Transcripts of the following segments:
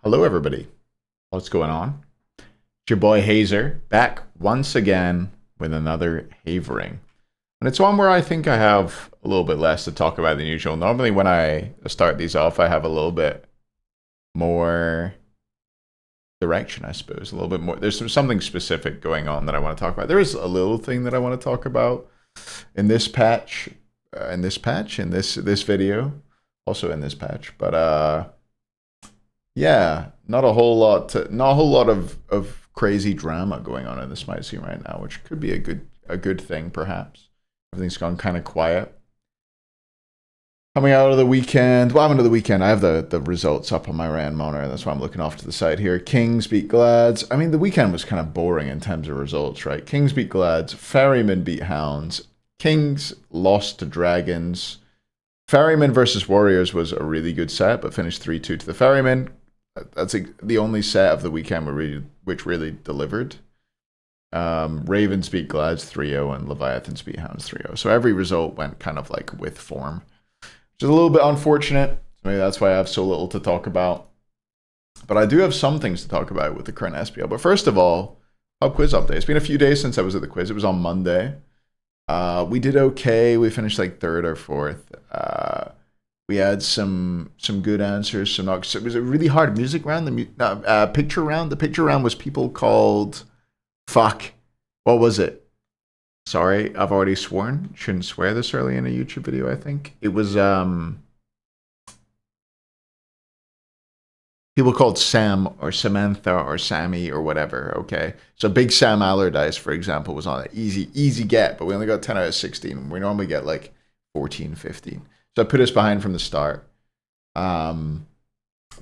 Hello, everybody. What's going on? It's your boy Hazer back once again with another Havering. And it's one where I think I have a little bit less to talk about than usual. Normally, when I start these off, I have a little bit more direction, I suppose. A little bit more. There's something specific going on that I want to talk about. There is a little thing that I want to talk about in this patch, in this video, also in this patch. But yeah, not a whole lot of crazy drama going on in this might seem right now, which could be a good thing perhaps. Everything's gone kind of quiet. Coming out of the weekend, well, I'm into the weekend. I have the results up on my Rand monitor. That's why I'm looking off to the side here. Kings beat Glads. I mean, the weekend was kind of boring in terms of results, right? Kings beat Glads. Ferrymen beat Hounds. Kings lost to Dragons. Ferrymen versus Warriors was a really good set, but finished 3-2 to the Ferrymen. That's the only set of the weekend which really delivered. Ravens beat Glads 3-0 and Leviathans beat Hounds 3-0. So every result went kind of like with form, which is a little bit unfortunate. Maybe that's why I have so little to talk about. But I do have some things to talk about with the current SPL. But first of all, pub quiz update. It's been a few days since I was at the quiz. It was on Monday. We did okay. We finished like third or fourth. We had some good answers. Some not. It was a really hard music round. The picture round. The picture round was people called. Fuck. What was it? Sorry, I've already sworn. Shouldn't swear this early in a YouTube video. I think it was people called Sam or Samantha or Sammy or whatever. Okay, so Big Sam Allardyce, for example, was on it. Easy get, but we only got 10 out of 16. We normally get like 14, 15. So I put us behind from the start. There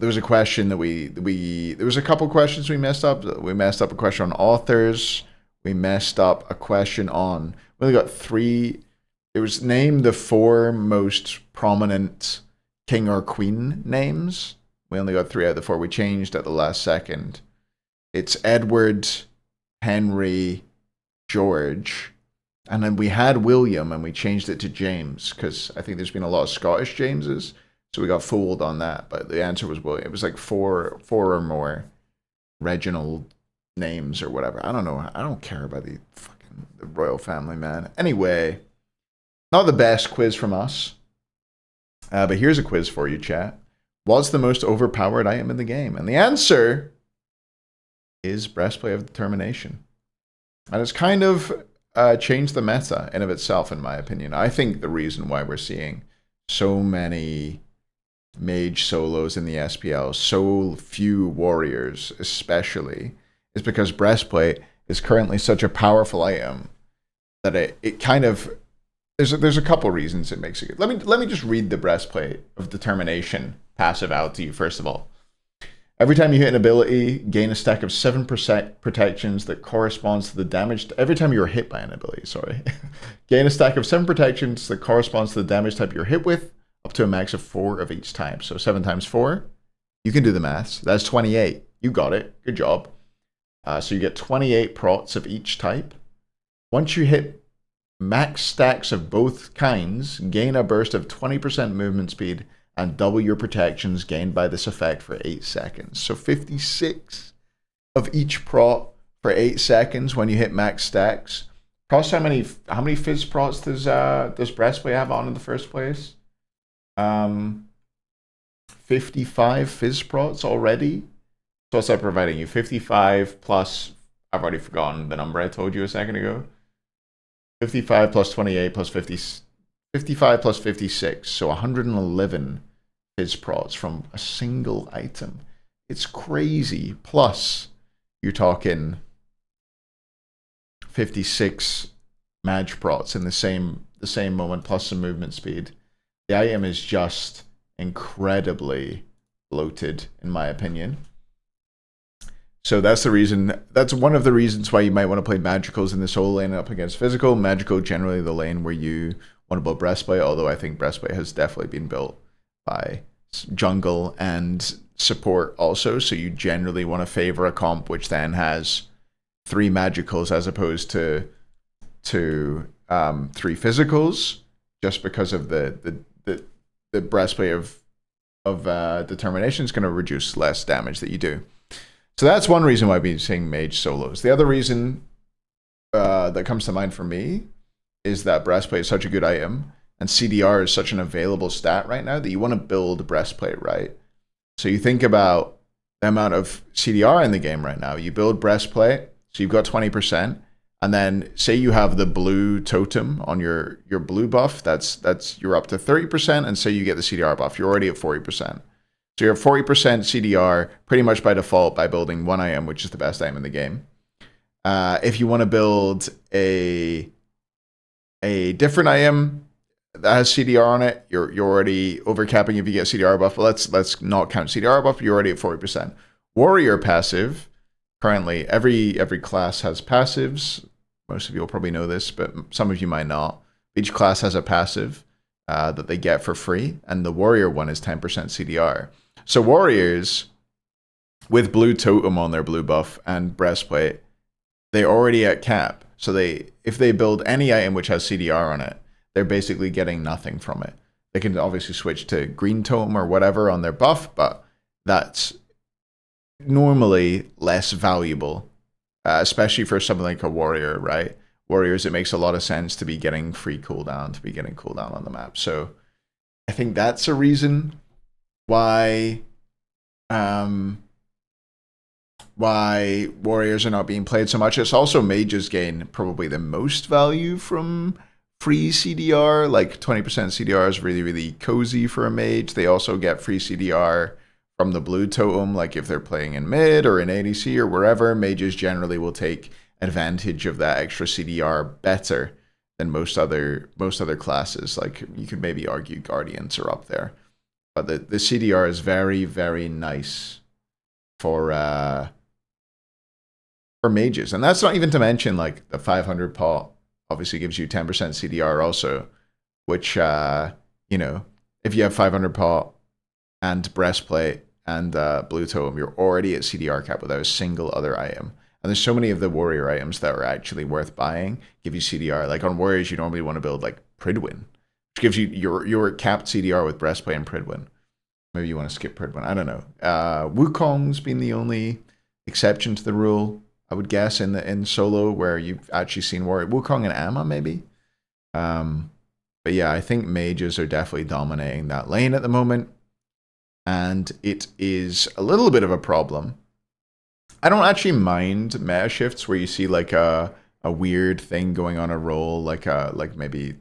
was a question that there was a couple questions we messed up. We messed up a question on authors. We messed up a question on, we only got 3. It was name the 4 most prominent king or queen names. We only got 3 out of the 4. We changed at the last second. It's Edward, Henry, George. And then we had William and we changed it to James because I think there's been a lot of Scottish Jameses. So we got fooled on that. But the answer was William. It was like four or more Reginald names or whatever. I don't know. I don't care about the royal family, man. Anyway, not the best quiz from us. But here's a quiz for you, chat. What's the most overpowered item in the game? And the answer is Breastplate of Determination. And it's kind of changed the meta in of itself, in my opinion. I think the reason why we're seeing so many mage solos in the SPL, so few warriors especially, is because Breastplate is currently such a powerful item that it kind of there's a couple reasons it makes it good. Let me just read the Breastplate of Determination passive out to you first of all. Every time you hit an ability, gain a stack of 7% protections that corresponds to the damage. Every time you're hit by an ability, sorry. Gain a stack of 7 protections that corresponds to the damage type you're hit with, up to a max of 4 of each type. So 7 times 4, you can do the maths. That's 28. You got it. Good job. So you get 28 prots of each type. Once you hit max stacks of both kinds, gain a burst of 20% movement speed and double your protections gained by this effect for 8 seconds. So 56 of each prot for 8 seconds when you hit max stacks. Plus, how many fizz prots does Breastplate have on in the first place? 55 fizz prots already. So what's that providing you? 55 plus, I've already forgotten the number I told you a second ago. 55 plus 28 plus 50, 55 plus 56. So 111 fizz prots from a single item. It's crazy. Plus, you're talking 56 mage prots in the same moment plus some movement speed. The item is just incredibly bloated, in my opinion. So that's the reason. That's one of the reasons why you might want to play Magicals in the solo lane up against Physical. Magical, generally the lane where you want to build Breastplate, although I think Breastplate has definitely been built by jungle and support also. So you generally want to favor a comp which then has 3 Magicals as opposed to 3 Physicals, just because of the Breastplate of determination is going to reduce less damage that you do. So that's one reason why I've been seeing mage solos. The other reason that comes to mind for me is that Breastplate is such a good item, and CDR is such an available stat right now that you want to build Breastplate, right? So you think about the amount of CDR in the game right now. You build Breastplate, so you've got 20%, and then say you have the blue totem on your blue buff, that's you're up to 30%, and say you get the CDR buff, you're already at 40%. So you're at 40% CDR pretty much by default by building one IM, which is the best item in the game. If you want to build a different IM that has CDR on it, you're already overcapping if you get CDR buff. But let's not count CDR buff. You're already at 40%. Warrior passive. Currently, every class has passives. Most of you will probably know this, but some of you might not. Each class has a passive that they get for free, and the warrior one is 10% CDR. So warriors with blue totem on their blue buff and breastplate, they're already at cap. So if they build any item which has CDR on it, they're basically getting nothing from it. They can obviously switch to green totem or whatever on their buff, but that's normally less valuable, especially for something like a warrior, right? Warriors, it makes a lot of sense to be getting free cooldown, to be getting cooldown on the map. So I think that's a reason why warriors are not being played so much. It's also mages gain probably the most value from free CDR. Like 20% CDR is really, really cozy for a mage. They also get free CDR from the blue totem, like if they're playing in mid or in ADC or wherever. Mages generally will take advantage of that extra CDR better than most other classes. Like you could maybe argue guardians are up there, but the CDR is very, very nice for mages. And that's not even to mention like the 500 pot obviously gives you 10% CDR also, which you know, if you have 500 pot and breastplate and blue totem, you're already at CDR cap without a single other item. And there's so many of the warrior items that are actually worth buying, give you CDR. Like on warriors, you normally want to build like Pridwin, which gives you your capped CDR with breastplate and Pridwin. Maybe you want to skip Pridwin. I don't know. Wukong's been the only exception to the rule, I would guess, in solo where you've actually seen warrior. Wukong and Amma maybe. But yeah, I think mages are definitely dominating that lane at the moment, and it is a little bit of a problem. I don't actually mind meta shifts where you see like a weird thing going on a role, like maybe,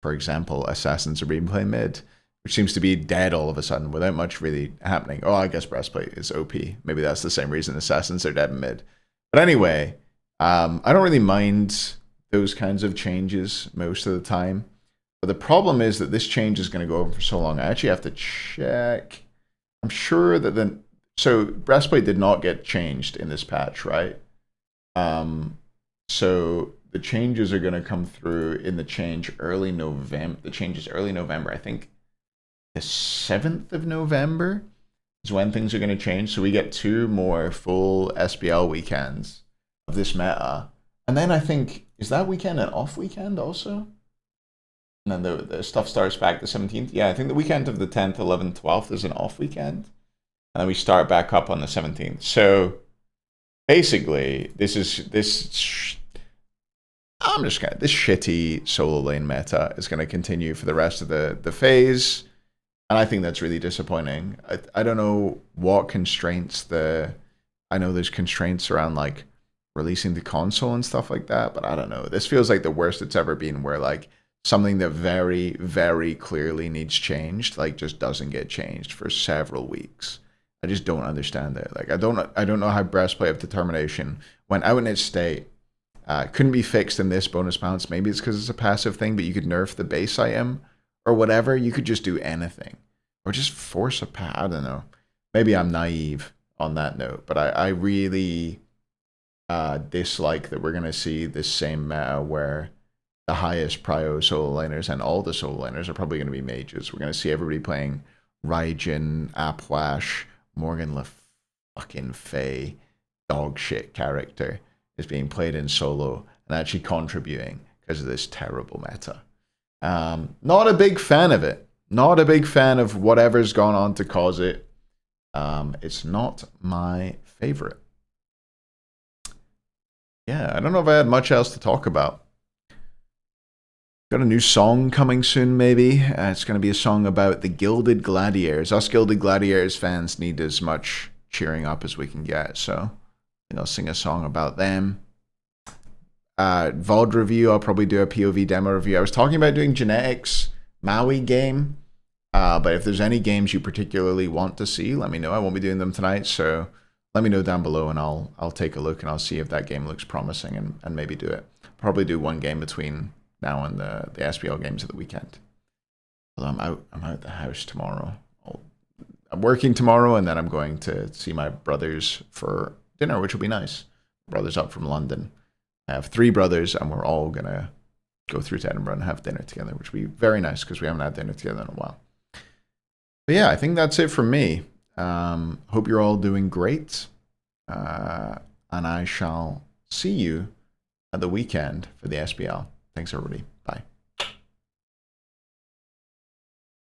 for example, assassins are being played mid, which seems to be dead all of a sudden without much really happening. Oh, I guess breastplate is OP. Maybe that's the same reason assassins are dead in mid. But anyway, I don't really mind those kinds of changes most of the time. But the problem is that this change is going to go over for so long. I actually have to check. I'm sure that so breastplate did not get changed in this patch, right? So the changes are going to come through in the change early November. The change is early November. I think the 7th of November is when things are going to change. So we get 2 more full SBL weekends of this meta. And then I think, is that weekend an off weekend also? And then the stuff starts back the 17th. Yeah, I think the weekend of the 10th, 11th, 12th is an off weekend. And then we start back up on the 17th. So basically, this shitty solo lane meta is going to continue for the rest of the phase. And I think that's really disappointing. I don't know what constraints I know there's constraints around like releasing the console and stuff like that, but I don't know. This feels like the worst it's ever been, where like something that very, very clearly needs changed, like just doesn't get changed for several weeks. I just don't understand it. Like I don't know how Breastplate of Determination went out in its state. Couldn't be fixed in this bonus bounce. Maybe it's because it's a passive thing, but you could nerf the base IM or whatever. You could just do anything. Or just force a pad. I don't know. Maybe I'm naive on that note, but I really dislike that we're going to see this same meta where the highest prio solo laners and all the solo laners are probably going to be mages. We're going to see everybody playing Raijin, Apwash, Morgan Le fucking Fey, dog shit character is being played in solo and actually contributing because of this terrible meta. Not a big fan of it. Not a big fan of whatever's gone on to cause it. It's not my favorite. Yeah, I don't know if I had much else to talk about. Got a new song coming soon, maybe. It's going to be a song about the Gilded Gladiators. Us Gilded Gladiators fans need as much cheering up as we can get, so I think I'll sing a song about them. VOD review, I'll probably do a POV demo review. I was talking about doing Genetics Maui game, but if there's any games you particularly want to see, let me know. I won't be doing them tonight, so let me know down below and I'll take a look and I'll see if that game looks promising and maybe do it. Probably do one game between now and the SPL games of the weekend. Although I'm out the house tomorrow. I'm working tomorrow and then I'm going to see my brothers for dinner, which will be nice. Brothers up from London. I have 3 brothers and we're all gonna go through to Edinburgh and have dinner together, which will be very nice because we haven't had dinner together in a while. But yeah, I think that's it from me. Hope you're all doing great. And I shall see you at the weekend for the SPL. Thanks, everybody.